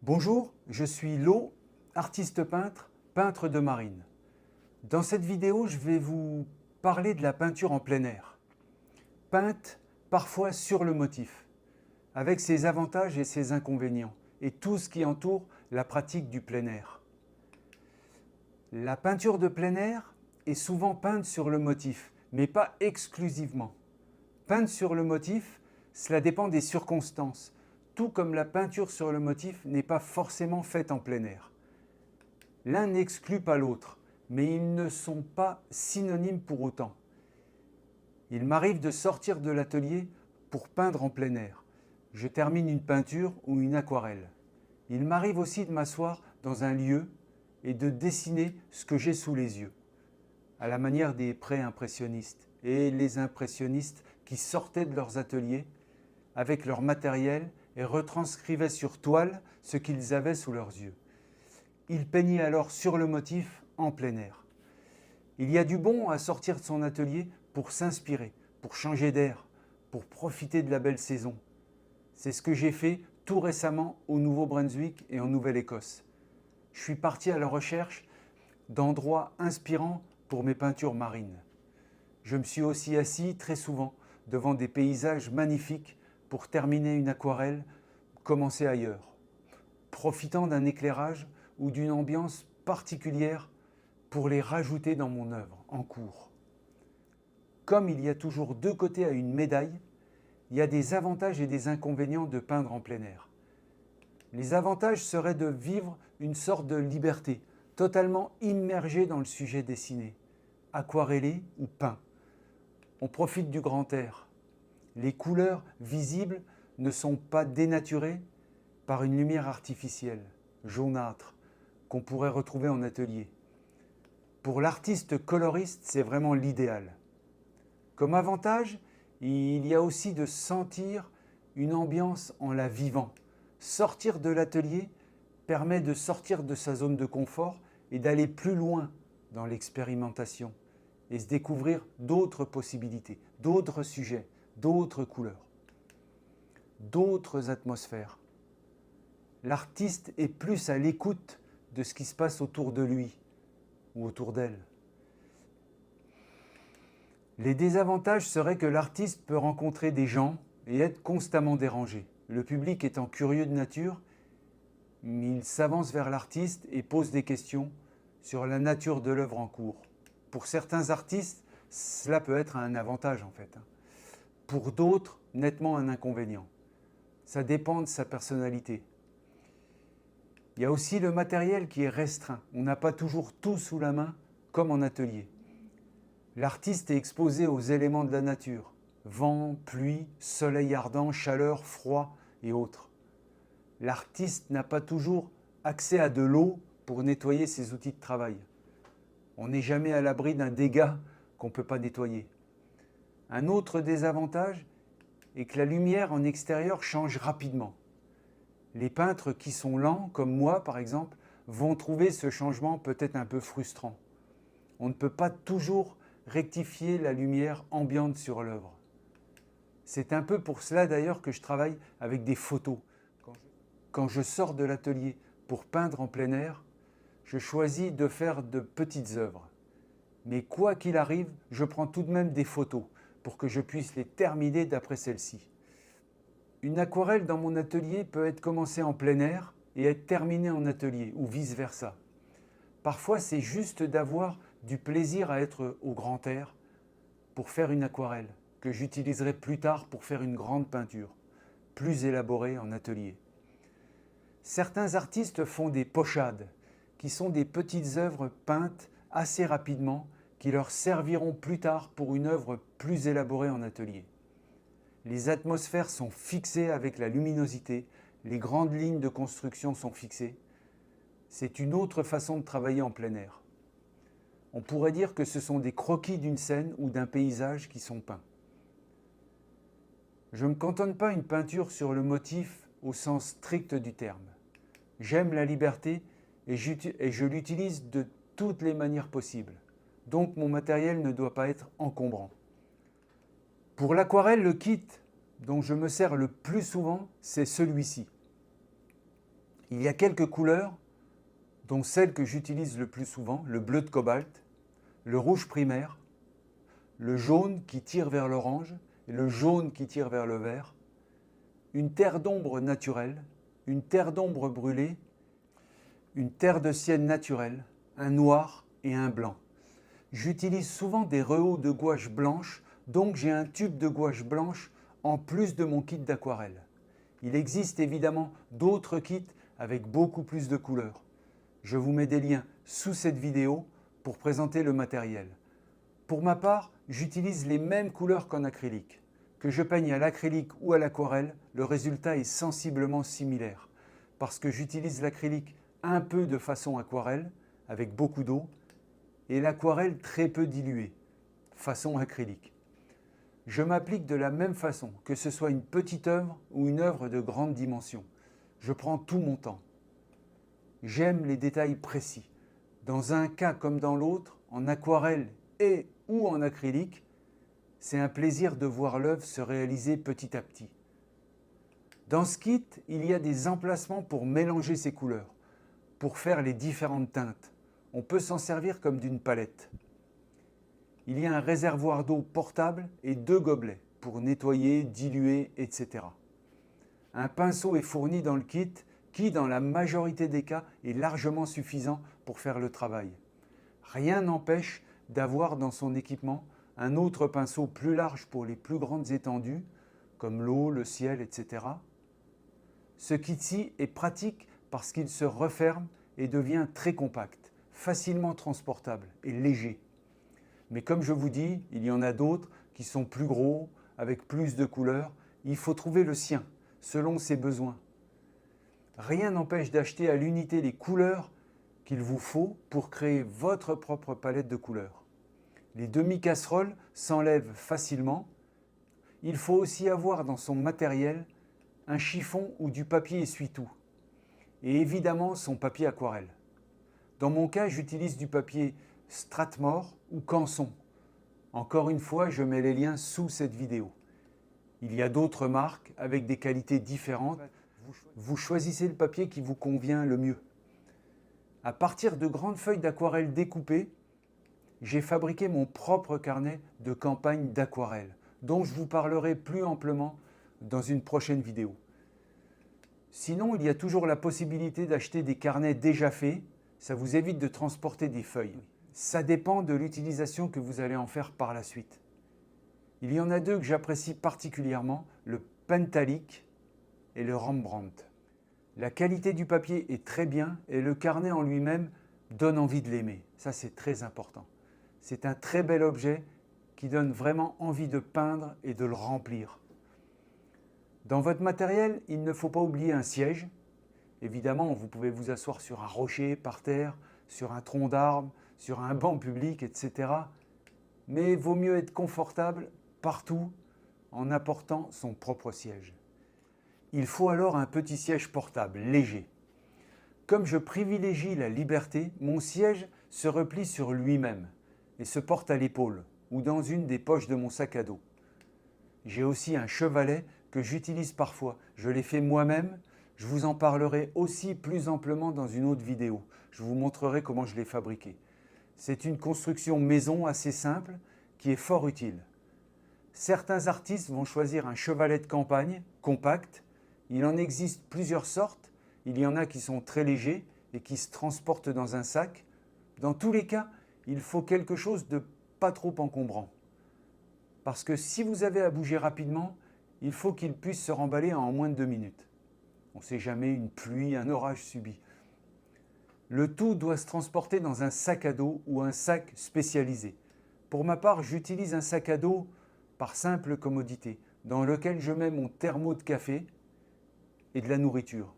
Bonjour, je suis Lo, artiste peintre, peintre de marine. Dans cette vidéo, je vais vous parler de la peinture en plein air. Peinte parfois sur le motif, avec ses avantages et ses inconvénients, et tout ce qui entoure la pratique du plein air. La peinture de plein air est souvent peinte sur le motif, mais pas exclusivement. Peinte sur le motif, cela dépend des circonstances, tout comme la peinture sur le motif n'est pas forcément faite en plein air. L'un n'exclut pas l'autre, mais ils ne sont pas synonymes pour autant. Il m'arrive de sortir de l'atelier pour peindre en plein air. Je termine une peinture ou une aquarelle. Il m'arrive aussi de m'asseoir dans un lieu et de dessiner ce que j'ai sous les yeux, à la manière des pré-impressionnistes et les impressionnistes qui sortaient de leurs ateliers avec leur matériel et retranscrivaient sur toile ce qu'ils avaient sous leurs yeux. Ils peignaient alors sur le motif en plein air. Il y a du bon à sortir de son atelier pour s'inspirer, pour changer d'air, pour profiter de la belle saison. C'est ce que j'ai fait tout récemment au Nouveau-Brunswick et en Nouvelle-Écosse. Je suis parti à la recherche d'endroits inspirants pour mes peintures marines. Je me suis aussi assis très souvent devant des paysages magnifiques pour terminer une aquarelle, commencer ailleurs, profitant d'un éclairage ou d'une ambiance particulière pour les rajouter dans mon œuvre en cours. Comme il y a toujours deux côtés à une médaille, il y a des avantages et des inconvénients de peindre en plein air. Les avantages seraient de vivre une sorte de liberté, totalement immergé dans le sujet dessiné, aquarellé ou peint. On profite du grand air. Les couleurs visibles ne sont pas dénaturées par une lumière artificielle, jaunâtre, qu'on pourrait retrouver en atelier. Pour l'artiste coloriste, c'est vraiment l'idéal. Comme avantage, il y a aussi de sentir une ambiance en la vivant. Sortir de l'atelier permet de sortir de sa zone de confort et d'aller plus loin dans l'expérimentation et se découvrir d'autres possibilités, d'autres sujets, d'autres couleurs, d'autres atmosphères. L'artiste est plus à l'écoute de ce qui se passe autour de lui ou autour d'elle. Les désavantages seraient que l'artiste peut rencontrer des gens et être constamment dérangé. Le public étant curieux de nature, il s'avance vers l'artiste et pose des questions sur la nature de l'œuvre en cours. Pour certains artistes, cela peut être un avantage en fait. Pour d'autres, nettement un inconvénient. Ça dépend de sa personnalité. Il y a aussi le matériel qui est restreint. On n'a pas toujours tout sous la main, comme en atelier. L'artiste est exposé aux éléments de la nature. Vent, pluie, soleil ardent, chaleur, froid et autres. L'artiste n'a pas toujours accès à de l'eau pour nettoyer ses outils de travail. On n'est jamais à l'abri d'un dégât qu'on ne peut pas nettoyer. Un autre désavantage est que la lumière en extérieur change rapidement. Les peintres qui sont lents, comme moi par exemple, vont trouver ce changement peut-être un peu frustrant. On ne peut pas toujours rectifier la lumière ambiante sur l'œuvre. C'est un peu pour cela d'ailleurs que je travaille avec des photos. Quand je sors de l'atelier pour peindre en plein air, je choisis de faire de petites œuvres. Mais quoi qu'il arrive, je prends tout de même des photos pour que je puisse les terminer d'après celles-ci. Une aquarelle dans mon atelier peut être commencée en plein air et être terminée en atelier, ou vice-versa. Parfois, c'est juste d'avoir du plaisir à être au grand air pour faire une aquarelle, que j'utiliserai plus tard pour faire une grande peinture, plus élaborée en atelier. Certains artistes font des pochades, qui sont des petites œuvres peintes assez rapidement, qui leur serviront plus tard pour une œuvre plus élaborée en atelier. Les atmosphères sont fixées avec la luminosité, les grandes lignes de construction sont fixées. C'est une autre façon de travailler en plein air. On pourrait dire que ce sont des croquis d'une scène ou d'un paysage qui sont peints. Je ne me cantonne pas une peinture sur le motif au sens strict du terme. J'aime la liberté et je l'utilise de toutes les manières possibles. Donc mon matériel ne doit pas être encombrant. Pour l'aquarelle, le kit dont je me sers le plus souvent, c'est celui-ci. Il y a quelques couleurs, dont celle que j'utilise le plus souvent, le bleu de cobalt, le rouge primaire, le jaune qui tire vers l'orange et le jaune qui tire vers le vert, une terre d'ombre naturelle, une terre d'ombre brûlée, une terre de ciel naturelle, un noir et un blanc. J'utilise souvent des rehauts de gouache blanche, donc j'ai un tube de gouache blanche en plus de mon kit d'aquarelle. Il existe évidemment d'autres kits avec beaucoup plus de couleurs. Je vous mets des liens sous cette vidéo pour présenter le matériel. Pour ma part, j'utilise les mêmes couleurs qu'en acrylique. Que je peigne à l'acrylique ou à l'aquarelle, le résultat est sensiblement similaire parce que j'utilise l'acrylique un peu de façon aquarelle, avec beaucoup d'eau, et l'aquarelle très peu diluée, façon acrylique. Je m'applique de la même façon, que ce soit une petite œuvre ou une œuvre de grande dimension. Je prends tout mon temps. J'aime les détails précis. Dans un cas comme dans l'autre, en aquarelle et ou en acrylique, c'est un plaisir de voir l'œuvre se réaliser petit à petit. Dans ce kit, il y a des emplacements pour mélanger ces couleurs, pour faire les différentes teintes. On peut s'en servir comme d'une palette. Il y a un réservoir d'eau portable et 2 gobelets pour nettoyer, diluer, etc. Un pinceau est fourni dans le kit qui, dans la majorité des cas, est largement suffisant pour faire le travail. Rien n'empêche d'avoir dans son équipement un autre pinceau plus large pour les plus grandes étendues, comme l'eau, le ciel, etc. Ce kit-ci est pratique parce qu'il se referme et devient très compact, facilement transportable et léger. Mais comme je vous dis, il y en a d'autres qui sont plus gros, avec plus de couleurs. Il faut trouver le sien, selon ses besoins. Rien n'empêche d'acheter à l'unité les couleurs qu'il vous faut pour créer votre propre palette de couleurs. Les demi-casseroles s'enlèvent facilement. Il faut aussi avoir dans son matériel un chiffon ou du papier essuie-tout. Et évidemment son papier aquarelle. Dans mon cas, j'utilise du papier Strathmore ou Canson. Encore une fois, je mets les liens sous cette vidéo. Il y a d'autres marques avec des qualités différentes. Vous choisissez le papier qui vous convient le mieux. À partir de grandes feuilles d'aquarelle découpées, j'ai fabriqué mon propre carnet de campagne d'aquarelle, dont je vous parlerai plus amplement dans une prochaine vidéo. Sinon, il y a toujours la possibilité d'acheter des carnets déjà faits. Ça vous évite de transporter des feuilles. Ça dépend de l'utilisation que vous allez en faire par la suite. Il y en a 2 que j'apprécie particulièrement, le Pentalic et le Rembrandt. La qualité du papier est très bien et le carnet en lui-même donne envie de l'aimer. Ça, c'est très important. C'est un très bel objet qui donne vraiment envie de peindre et de le remplir. Dans votre matériel, il ne faut pas oublier un siège. Évidemment, vous pouvez vous asseoir sur un rocher, par terre, sur un tronc d'arbre, sur un banc public, etc. Mais il vaut mieux être confortable partout en apportant son propre siège. Il faut alors un petit siège portable, léger. Comme je privilégie la liberté, mon siège se replie sur lui-même et se porte à l'épaule ou dans une des poches de mon sac à dos. J'ai aussi un chevalet que j'utilise parfois. Je l'ai fait moi-même. Je vous en parlerai aussi plus amplement dans une autre vidéo. Je vous montrerai comment je l'ai fabriqué. C'est une construction maison assez simple qui est fort utile. Certains artistes vont choisir un chevalet de campagne compact. Il en existe plusieurs sortes. Il y en a qui sont très légers et qui se transportent dans un sac. Dans tous les cas, il faut quelque chose de pas trop encombrant. Parce que si vous avez à bouger rapidement, il faut qu'il puisse se remballer en moins de 2 minutes. On ne sait jamais, une pluie, un orage subit. Le tout doit se transporter dans un sac à dos ou un sac spécialisé. Pour ma part, j'utilise un sac à dos par simple commodité, dans lequel je mets mon thermo de café et de la nourriture.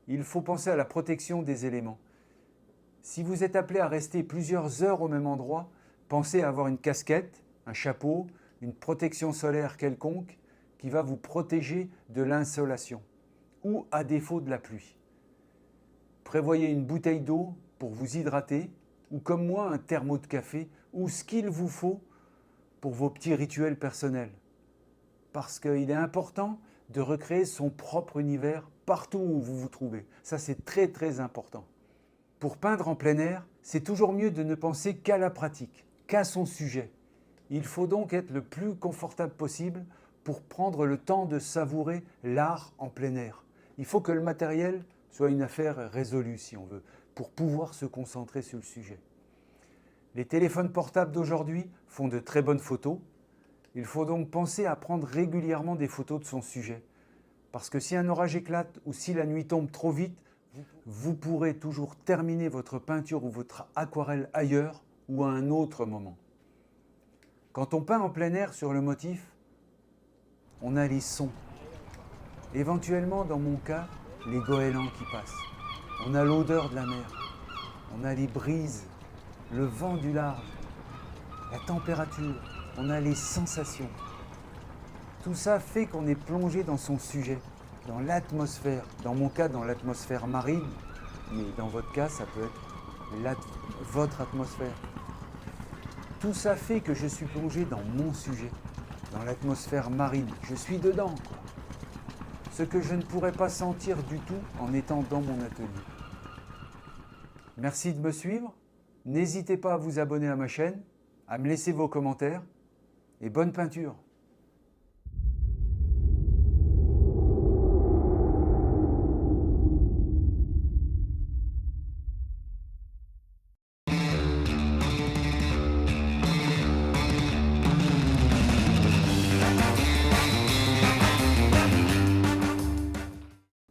Il faut penser à la protection des éléments. Si vous êtes appelé à rester plusieurs heures au même endroit, pensez à avoir une casquette, un chapeau, une protection solaire quelconque qui va vous protéger de l'insolation ou à défaut de la pluie. Prévoyez une bouteille d'eau pour vous hydrater ou comme moi un thermo de café ou ce qu'il vous faut pour vos petits rituels personnels. Parce qu'il est important de recréer son propre univers partout où vous vous trouvez. Ça, c'est très très important. Pour peindre en plein air, c'est toujours mieux de ne penser qu'à la pratique, qu'à son sujet. Il faut donc être le plus confortable possible pour prendre le temps de savourer l'art en plein air. Il faut que le matériel soit une affaire résolue, si on veut, pour pouvoir se concentrer sur le sujet. Les téléphones portables d'aujourd'hui font de très bonnes photos. Il faut donc penser à prendre régulièrement des photos de son sujet. Parce que si un orage éclate ou si la nuit tombe trop vite, vous pourrez toujours terminer votre peinture ou votre aquarelle ailleurs ou à un autre moment. Quand on peint en plein air sur le motif, on a les sons. Éventuellement, dans mon cas, les goélands qui passent. On a l'odeur de la mer. On a les brises, le vent du large, la température. On a les sensations. Tout ça fait qu'on est plongé dans son sujet, dans l'atmosphère. Dans mon cas, dans l'atmosphère marine, mais dans votre cas, ça peut être votre atmosphère. Tout ça fait que je suis plongé dans mon sujet, dans l'atmosphère marine. Je suis dedans, quoi. Ce que je ne pourrais pas sentir du tout en étant dans mon atelier. Merci de me suivre. N'hésitez pas à vous abonner à ma chaîne, à me laisser vos commentaires et bonne peinture.